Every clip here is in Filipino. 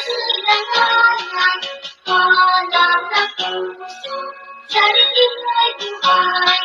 silanganan, walang napuso, sa ligid ay buhay.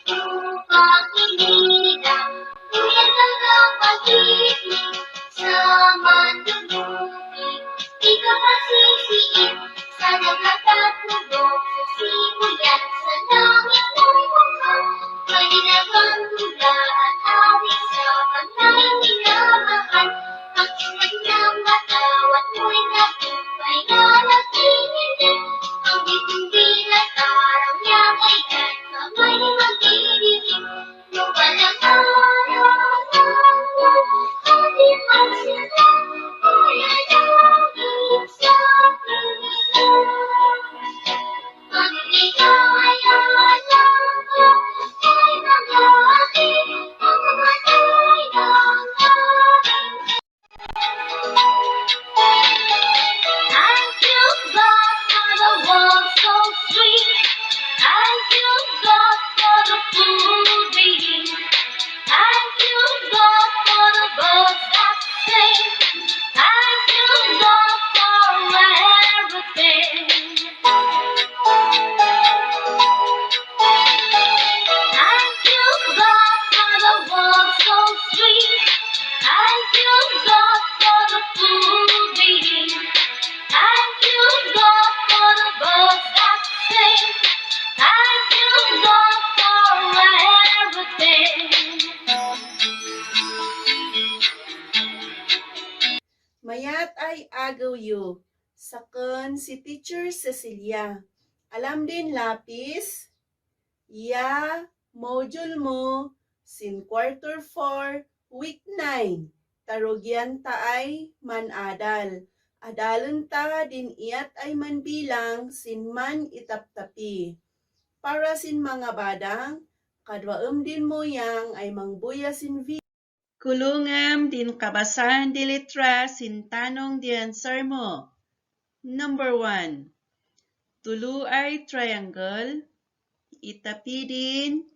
Upang inilang, tuyan ang pag-ibig, sa mandulugin, di ka masisiin, sa nagkatagulog, sa simulan, sa langit mong mukha, malinagang tula at awit sa panay minamahal, ang isip ng matawat mo'y natupay na nagtinilin, ang bituin at araw niya kailan kamay magdidilim, lumalang araw ng ating pagsila, kaya langit sa piling. Ang ligaya lang ay mag-aari, ang matay ng ating. Thank you, God, for the world so sweet. Thank you, God, for the food we eat. Thank you, God, for the birds that sing. Thank you, God, for everything. Thank you, God, for the world so sweet. Thank you, God, for the food we eat. Thank you, God, for the birds that sing. Thank you, God, for everything. Mayat ay agaw yu. Sakon si Teacher Cecilia. Alam din lapis? Ya, module mo, sin quarter 4, week 9. Tarugyan ta ay manadal. Adalan ta din iyat ay manbilang sin man itaptapi. Para sin mga badang, kadwaem din mo yang ay mangbuya sin kulungam din kabasahan di litra sin tanong di answer mo. Number 1. Tulu ay triangle. Itapi din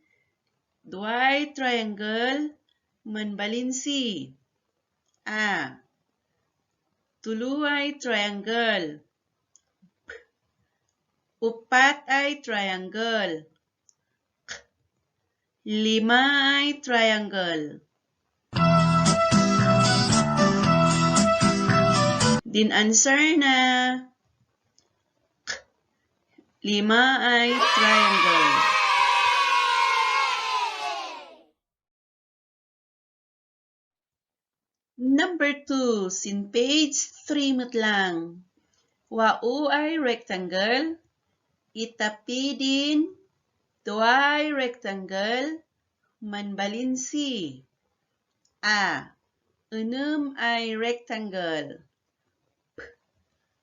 duay triangle manbalinsi. A. Tulu ay triangle. Upat ay triangle. 5 ay triangle. Din answer na 5 ay triangle. Number 2, sin page 3 lang. Wau ay rectangle. Itapi din duay rectangle manbalinsi. A. 6 ay rectangle.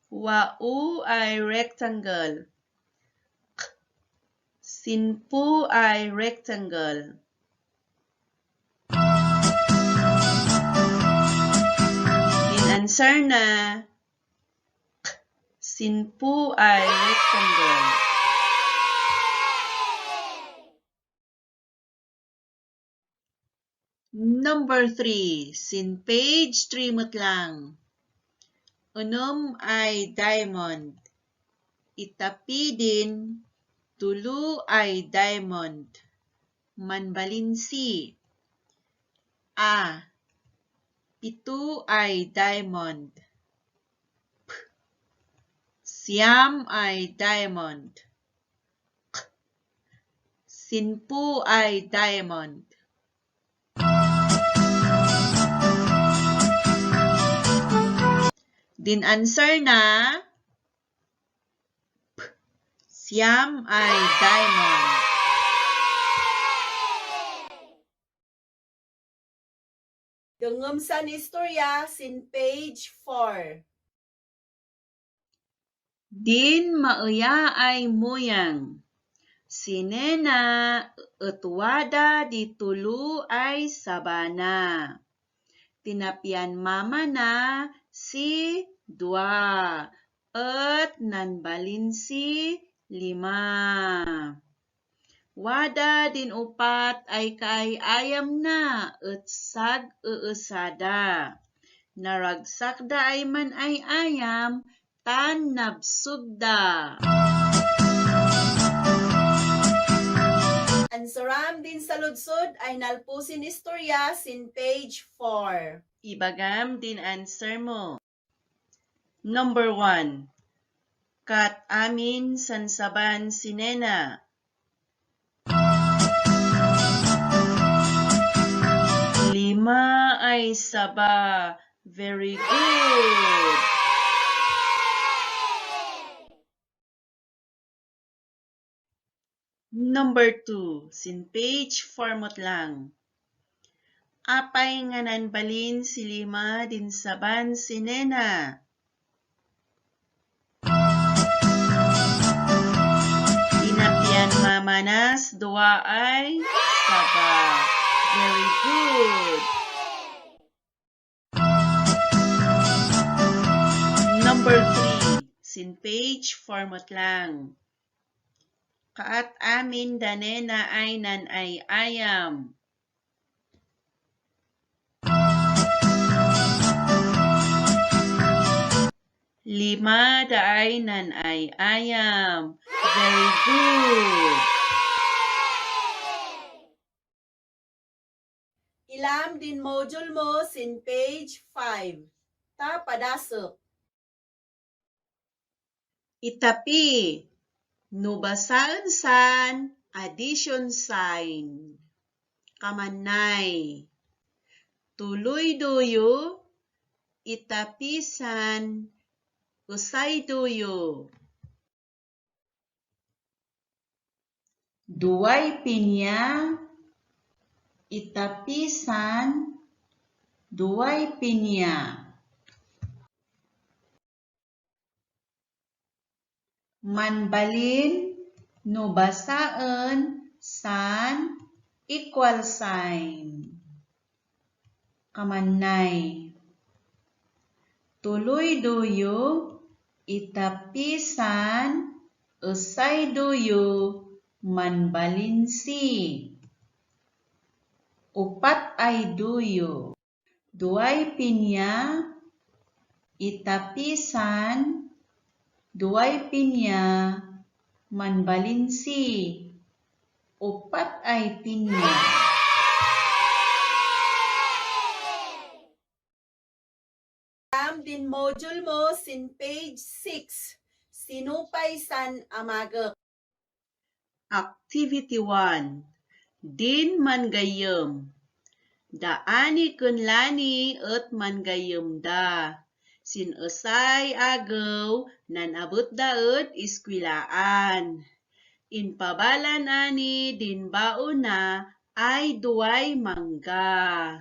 Wau ay rectangle. 10 ay rectangle. Din answer na 10 ay rectangle. Number 3, sin page 3 lang. 6 ay diamond. Itapi din 3 ay diamond. Manbalinsi. A. 7 ay diamond. 9 ay diamond. 10 ay diamond. Din answer na 9 ay diamond. Dungom sa istorya sin page 4. Din mauya ay muyang. Si Nena etwada di tulu ay sabana. Tinapian mama na si 2 at nanbalinsi 5. Wada din 4 ay kaayam na at sag-eesada. Naragsakda ay man ay ayam, tan nabsugda. Ansaram din sa ludsod ay nalpusin istorya sin page 4. Ibagam din answer mo. Number 1. Kat amin sansaban si Nena. Lima ay saba. Very good. Number 2. Sin page format lang. Apay nga nanbalin si Lima din saban si Nena. Inapian mamanas dua ay saba. Very good. Number 3. Sin page format lang. Kaat amin danena ay nan ay ayam. Lima daay nan ay ayam. Very good. Ilam din module mo sin page 5. Ta padasok. Itapi. Nubasaan san addition sign. Kamanay. Tuloy duyo. Itapisan. Usay duyo. Duway pinya. Itapisan. Duway pinya. Manbalin, nubasaan, san, equal sign. Kamanay. Tuloy duyo, itapisan, usay duyo, manbalin si. Upat ay duyo. Duway pinya, itapisan, duway pinya, manbalin si. Upat ay pinya. Ilam din module mo sin page 6. Sinupay san amagek. Activity 1. Din manggayem. Daani kunlani et manggayem da. Sinusay agaw nan abot daet iskwilaan. Inpabalan ani din bauna ay duway mangga.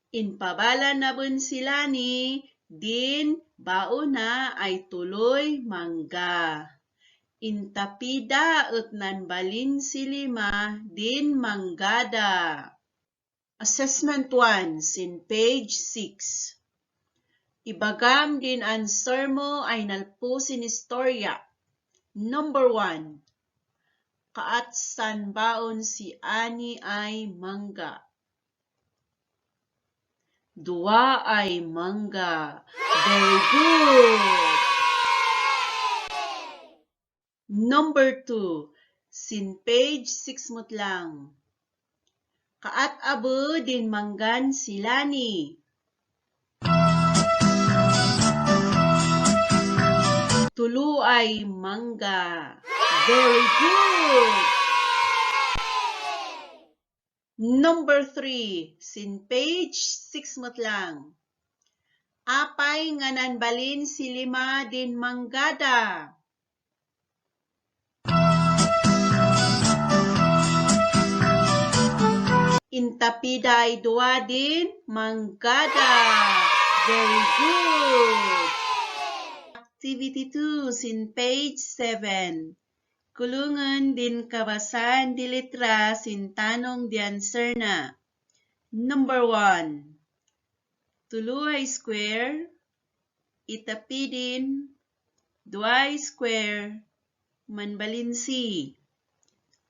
Inpabalan na bun sila ni din bauna ay tuloy mangga. Intapida et nanbalin si Lima din manggada. Assessment 1 sin page 6. Ibagam din answer mo ay nalpusin istorya. Number 1. Kaat san baon si Ani ay mangga. Dua ay mangga. Very good. Number 2. Sin page 6 mo't lang. Kaat abo din manggan si Lani. Tulo ay mangga. Very good. Number 3. Sin page 6 mo't lang. Apay nga nanbalin si Lima din manggada. Intapida ay dua din manggada. Very good. Activity 2 sin page 7. Kulungan din kabasan di litra sin tanong di answer na. Number 1. Tuluay square, itapidin, duay square, manbalin si.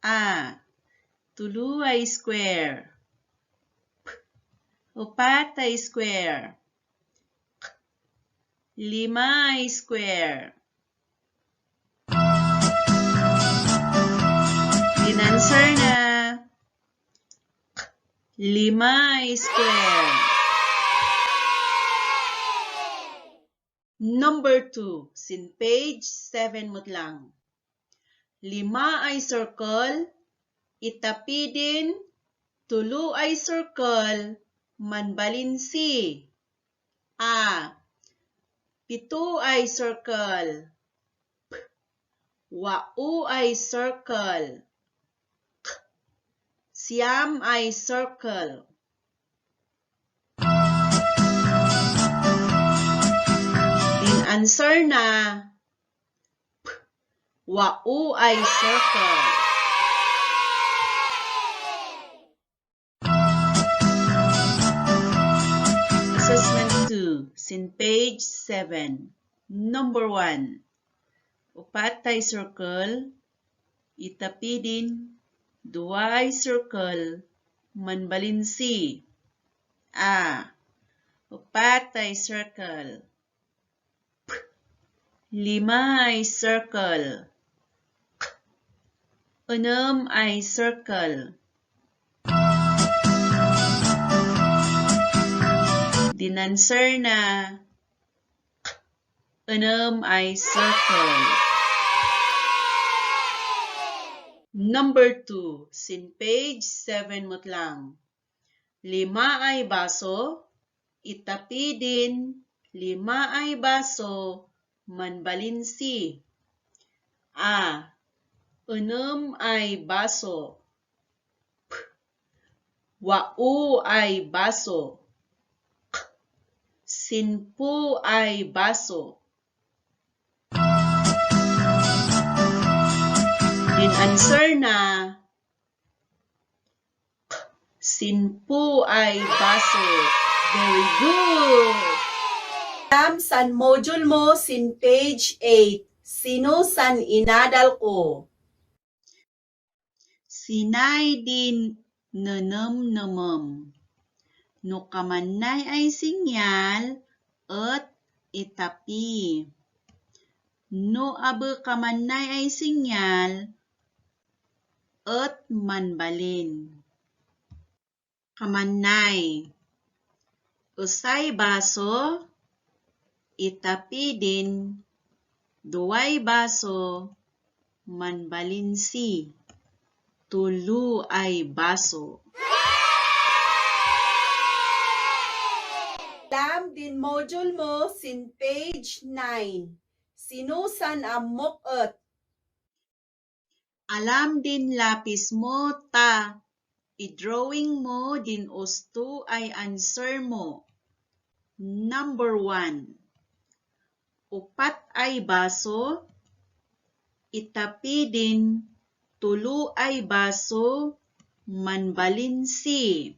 A. Tuluay square. Upat ay square. 5 ay square. Inanswer na. 5 ay square. Number 2, sin page 7 mo't lang. 5 ay circle, itapi din, 3 ay circle, manbalinsi. A. 7 ay circle. P. 8 ay circle. K. 9 ay circle. Answer na. P. 8 ay circle. Assessment 2, sin page 7. Number 1. 4 ay circle, itapi din, 2 ay circle, manbalinsi. A. 4 ay circle. 5 ay circle. 6 ay circle. Dinanswer na. 6 ay circle. Number 2, sin page 7 mo't lang. 5 ay baso, itapi din, 5 ay baso, manbalinsi. A. 6 ay baso. P. 8 ay baso. K. 5 ay baso. Answer na. K. 5 ay baso. Very good! San module mo sin page 8. Sino san inadal ko? Sinay din nanam-namam. No kamanay ay sinyal at itapi. No abe kamanay ay sinyal at manbalin. Kamanay. Usay baso, itapi din, 2 baso, manbalinsi. 3 ay baso. Alam din module mo sin page 9. Sino san amok at? Alam din lapis mo ta. I-drawing mo din usto ay answer mo. Number 1. 4 ay baso, itapi din, 3 ay baso, manbalinsi.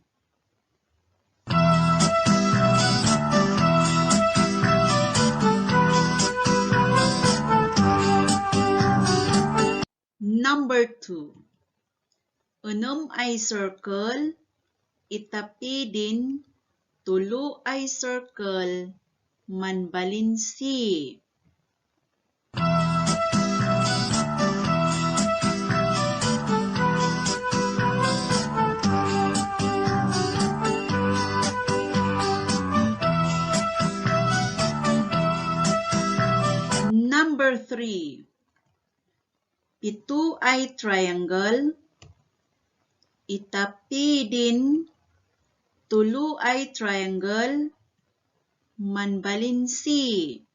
Number 2. 6 ay circle, itapi din, 3 ay circle, manbalinsi. Number 3. 7 ay triangle, itapi din, 3 ay triangle, manbalinsi.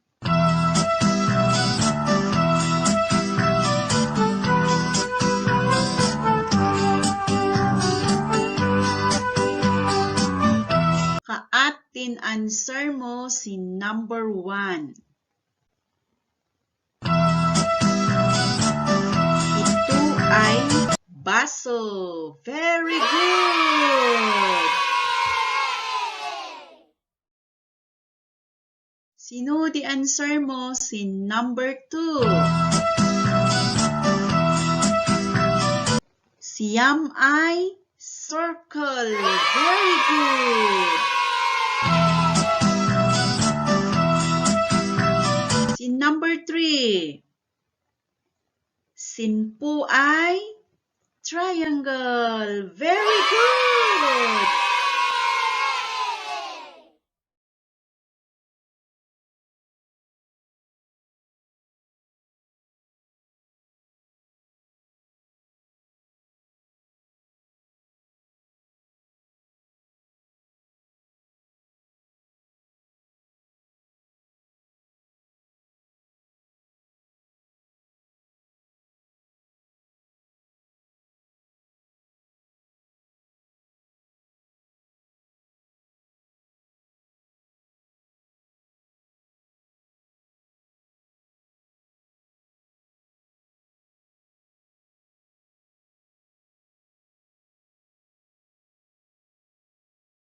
Kaatin answer mo si number 1. Ito ay baso. Very good! Sino di answer mo si number 2? Siyam ay circle. Very good! 10 ay triangle. Very good!